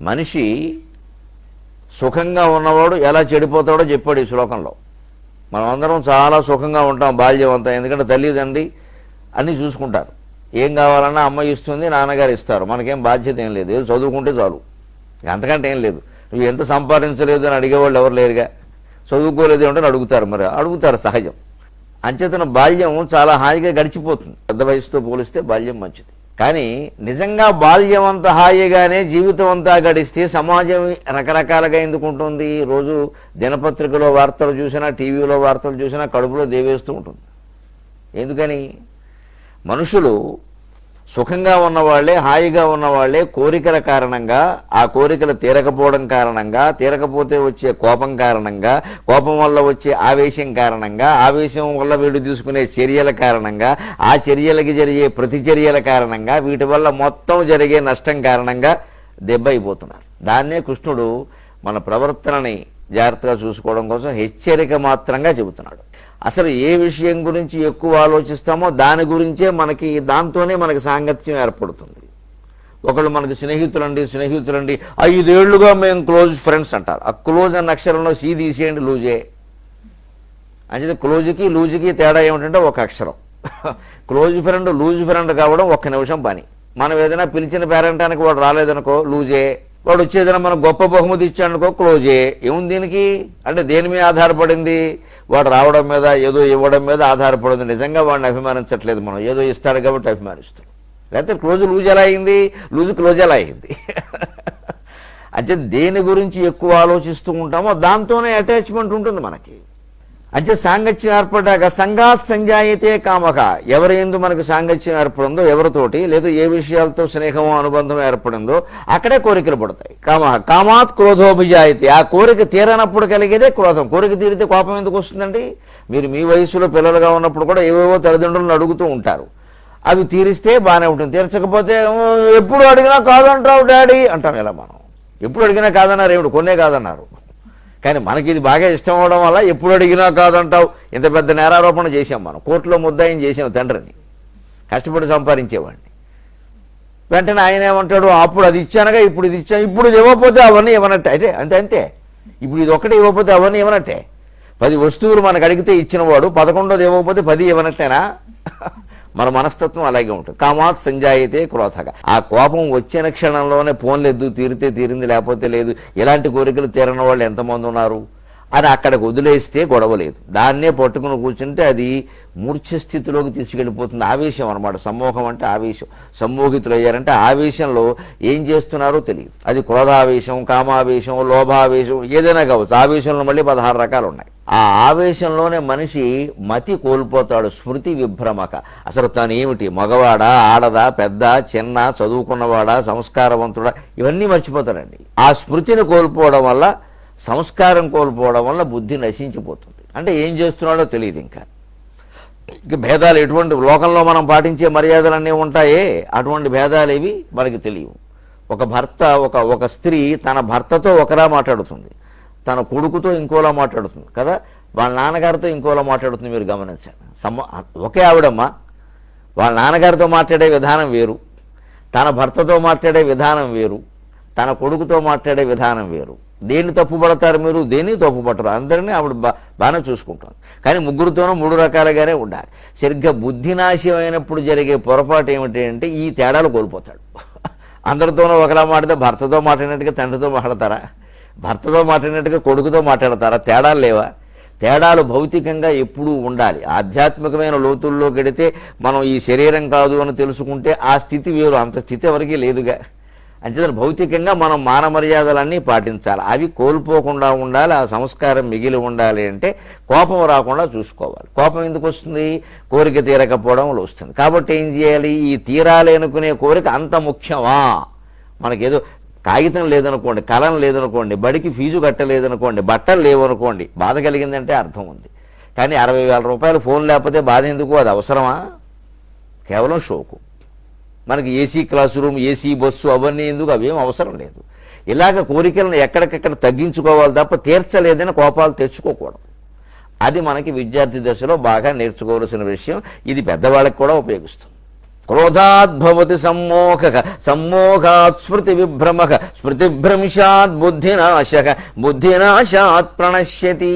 మనిషి సుఖంగా ఉన్నవాడు ఎలా చెడిపోతాడో చెప్పాడు ఈ శ్లోకంలో. మనం అందరం చాలా సుఖంగా ఉంటాం బాల్యం అంతా, ఎందుకంటే తల్లిదండ్రి అన్నీ చూసుకుంటారు. ఏం కావాలన్నా అమ్మ ఇస్తుంది, నాన్నగారు ఇస్తారు, మనకేం బాధ్యత ఏం లేదు, ఏదో చదువుకుంటే చాలు, అంతకంటే ఏం లేదు. నువ్వు ఎంత సంపాదించలేదు అని అడిగేవాళ్ళు ఎవరు లేరుగా. చదువుకోలేదు అంటే అడుగుతారు, మరి అడుగుతారు, సహజం. అంచేతన బాల్యం చాలా హాయిగా గడిచిపోతుంది. పెద్ద వయసుతో పోలిస్తే బాల్యం మంచిది. కానీ నిజంగా బాల్యం అంత హాయిగానే జీవితం అంతా గడిస్తే సమాజం రకరకాలుగా ఎందుకు ఉంటుంది? రోజు దినపత్రికలో వార్తలు చూసినా, టీవీలో వార్తలు చూసినా కడుపులో దేవేస్తూ ఉంటుంది. ఎందుకని? మనుషులు సుఖంగా ఉన్నవాళ్లే, హాయిగా ఉన్నవాళ్లే కోరికల కారణంగా, ఆ కోరికలు తీరకపోవడం కారణంగా, తీరకపోతే వచ్చే కోపం కారణంగా, కోపం వల్ల వచ్చే ఆవేశం కారణంగా, ఆవేశం వల్ల వీడు తీసుకునే చర్యల కారణంగా, ఆ చర్యలకి జరిగే ప్రతిచర్యల కారణంగా, వీటి వల్ల మొత్తం జరిగే నష్టం కారణంగా దెబ్బ అయిపోతున్నారు. దాన్నే కృష్ణుడు మన ప్రవర్తనని జాగ్రత్తగా చూసుకోవడం కోసం హెచ్చరిక మాత్రంగా చెబుతున్నాడు. అసలు ఏ విషయం గురించి ఎక్కువ ఆలోచిస్తామో దాని గురించే దాంతోనే మనకి సాంగత్యం ఏర్పడుతుంది. ఒకళ్ళు మనకి స్నేహితులండి 5 ఏళ్లుగా మేము క్లోజ్ ఫ్రెండ్స్ అంటారు. ఆ క్లోజ్ అన్న అక్షరంలో సీ తీసేయండి, లూజే. అంటే క్లోజ్కి లూజ్కి తేడా ఏమిటంటే ఒక అక్షరం. క్లోజ్ ఫ్రెండ్ లూజ్ ఫ్రెండ్ కావడం 1 నిమిషం పని. మనం ఏదైనా పిలిచిన పేరెంటానికి వాడు రాలేదనుకో లూజే, వాడు వచ్చేదైనా మనం గొప్ప బహుమతి ఇచ్చాడనుకో క్లోజే. ఏముంది దీనికి? అంటే దేని మీద ఆధారపడింది? వాడు రావడం మీద, ఏదో ఇవ్వడం మీద ఆధారపడింది. నిజంగా వాడిని అభిమానించట్లేదు మనం, ఏదో ఇస్తాడు కాబట్టి అభిమానిస్తాం. లేకపోతే క్లోజ్ లూజ్ ఎలా అయింది, లూజ్ క్లోజ్ ఎలా అయింది? అంటే దేని గురించి ఎక్కువ ఆలోచిస్తూ ఉంటామో దాంతోనే అటాచ్మెంట్ ఉంటుంది మనకి. అంటే సాంగత్యం ఏర్పడ్డాక సంగాత్ సంజాయితే కామక, ఎవరి యందు మనకు సాంగత్యం ఏర్పడిందో, ఎవరితోటి లేదా ఏ విషయాలతో స్నేహమో అనుబంధం ఏర్పడిందో అక్కడే కోరికలు పడతాయి. కామాత్ క్రోధోభిజాయితే, ఆ కోరిక తీరనప్పుడు కలిగేదే క్రోధం. కోరిక తీరితే కోపం ఎందుకు వస్తుందండి? మీరు మీ వయసులో పిల్లలుగా ఉన్నప్పుడు కూడా ఏవేవో తల్లిదండ్రులను అడుగుతూ ఉంటారు. అవి తీరిస్తే బాగానే ఉంటుంది, తీర్చకపోతే ఎప్పుడు అడిగినా కాదంటావు డాడీ అంటాం. ఇలా మనం ఎప్పుడు అడిగినా కాదన్నారు ఏమిటి? కొన్నే కాదన్నారు. కానీ మనకి ఇది బాగా ఇష్టం అవడం వల్ల ఎప్పుడు అడిగినా కాదంటావు. ఇంత పెద్ద నేరారోపణ చేశాం మనం, కోర్టులో ముద్దాయిని చేసాం తండ్రిని, కష్టపడి సంపాదించేవాడిని. వెంటనే ఆయన ఏమంటాడు, అప్పుడు అది ఇచ్చానుగా ఇప్పుడు ఇది ఇచ్చాను, ఇప్పుడు ఇవ్వకపోతే అవన్నీ ఇవ్వనట్టే. అయితే అంతే. ఇప్పుడు ఇది ఒకటి ఇవ్వకపోతే అవన్నీ ఇవ్వనట్టే. 10 వస్తువులు మనకు అడిగితే ఇచ్చినవాడు 11ది ఇవ్వకపోతే 10 ఇవ్వనట్టేనా? మన మనస్తత్వం అలాగే ఉంటుంది. కామాత్ సంజాయితే క్రోధగా, ఆ కోపం వచ్చిన క్షణంలోనే పోన్లేదు, తీరితే తీరింది, లేకపోతే లేదు. ఇలాంటి కోరికలు తీరని వాళ్ళు ఎంతమంది ఉన్నారు? అని అక్కడికి వదిలేస్తే గొడవ లేదు. దాన్నే పట్టుకుని కూర్చుంటే అది మూర్ఛ స్థితిలోకి తీసుకెళ్ళిపోతుంది. ఆవేశం అనమాట. సమ్మోహం అంటే ఆవేశం. సమ్మోహితులు అయ్యారంటే ఆవేశంలో ఏం చేస్తున్నారో తెలియదు. అది క్రోధావేశం, కామావేశం, లోభావేశం, ఏదైనా కావచ్చు. ఆవేశంలో మళ్ళీ 16 రకాలు ఉన్నాయి. ఆ ఆవేశంలోనే మనిషి మతి కోల్పోతాడు, స్మృతి విభ్రమక. అసలు తాను ఏమిటి, మగవాడా, ఆడదా, పెద్ద, చిన్న, చదువుకున్నవాడా, సంస్కారవంతుడా, ఇవన్నీ మర్చిపోతాడండి. ఆ స్మృతిని కోల్పోవడం వల్ల, సంస్కారం కోల్పోవడం వల్ల బుద్ధి నశించిపోతుంది. అంటే ఏం చేస్తున్నాడో తెలియదు. ఇంకా భేదాలు ఎటువంటి లోకంలో మనం పాటించే మర్యాదలన్నీ ఉంటాయే, అటువంటి భేదాలు ఏవి మనకి తెలియవు. ఒక భర్త, ఒక స్త్రీ తన భర్తతో ఒకలా మాట్లాడుతుంది, తన కొడుకుతో ఇంకోలా మాట్లాడుతుంది కదా, వాళ్ళ నాన్నగారితో ఇంకోలా మాట్లాడుతుంది. మీరు గమనించండి. ఒకే ఆవిడమ్మ, వాళ్ళ నాన్నగారితో మాట్లాడే విధానం వేరు, తన భర్తతో మాట్లాడే విధానం వేరు, తన కొడుకుతో మాట్లాడే విధానం వేరు. దేన్ని తప్పుపడతారు మీరు? దేన్ని తప్పుపడతారు. అందరినీ ఆవిడ బాగానే చూసుకుంటుంది. కానీ ముగ్గురితోనూ 3 రకాలుగానే ఉండాలి. సరిగ్గా బుద్ధినాశం అయినప్పుడు జరిగే పొరపాటు ఏమిటి అంటే ఈ తేడాలు కోల్పోతాడు. అందరితోనూ ఒకలా మాట్లాడితే భర్తతో మాట్లాడినట్టుగా తండ్రితో మాట్లాడతారా? భర్తతో మాట్లాడినట్టుగా కొడుకుతో మాట్లాడతారా? తేడాలు లేవా? తేడాలు భౌతికంగా ఎప్పుడూ ఉండాలి. ఆధ్యాత్మికమైన లోతుల్లో గడితే మనం ఈ శరీరం కాదు అని తెలుసుకుంటే ఆ స్థితి వేరు. అంత స్థితి ఎవరికీ లేదుగా. అంచేత భౌతికంగా మనం మాన మర్యాదలన్నీ పాటించాలి. అవి కోల్పోకుండా ఉండాలి. ఆ సంస్కారం మిగిలి ఉండాలి అంటే కోపం రాకుండా చూసుకోవాలి. కోపం ఎందుకు వస్తుంది? కోరిక తీరకపోవడం వల్ల వస్తుంది. కాబట్టి ఏం చేయాలి? ఈ తీరాలి అనుకునే కోరిక అంత ముఖ్యమా? మనకేదో కాగితం లేదనుకోండి, కలం లేదనుకోండి, బడికి ఫీజు కట్టలేదనుకోండి, బట్టలు లేవనుకోండి, బాధ కలిగిందంటే అర్థం ఉంది. కానీ 60,000 రూపాయలు ఫోన్ లేకపోతే బాధ ఎందుకు? అది అవసరమా? కేవలం షోకు. మనకి AC class room, AC bus అవన్నీ ఎందుకు? అవేం అవసరం లేదు. ఇలాగ కోరికలను ఎక్కడికెక్కడ తగ్గించుకోవాలి తప్ప తీర్చలేదని కోపాలు తెచ్చుకోకూడదు. అది మనకి విద్యార్థి దశలో బాగా నేర్చుకోవాల్సిన విషయం. ఇది పెద్దవాళ్ళకి కూడా ఉపయోగిస్తుంది. క్రోధాత్ భవతి సమ్మోహక, సమ్మోహాత్ స్మృతి విభ్రమక, స్మృతిభ్రంశాత్ బుద్ధినాశక, బుద్ధినాశాత్ ప్రణశ్యతి.